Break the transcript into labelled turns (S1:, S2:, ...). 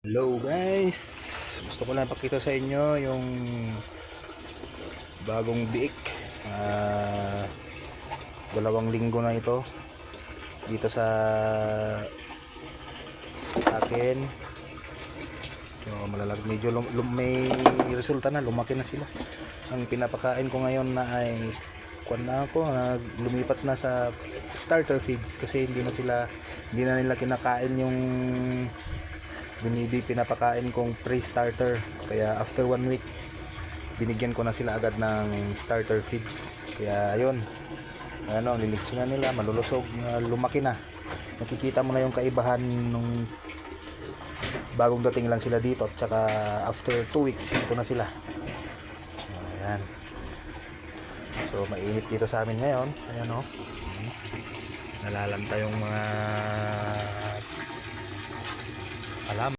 S1: Hello guys, gusto ko lang pakita sa inyo yung bagong biik. 2 linggo na ito dito sa akin. So, medyo may resulta na, lumaki na sila. Ang pinapakain ko ngayon na ay lumipat na sa starter feeds kasi hindi na nila kinakain yung pinapakain kong pre-starter, kaya after 1 week binigyan ko na sila agad ng starter feeds. Kaya ayun, liligsin na nila, malulusog, lumaki na. Nakikita mo na yung kaibahan nung bagong dating lang sila dito, at saka after 2 weeks ito na sila. Ayan, so mainit dito sa amin ngayon. Ayan, nalalanta yung mga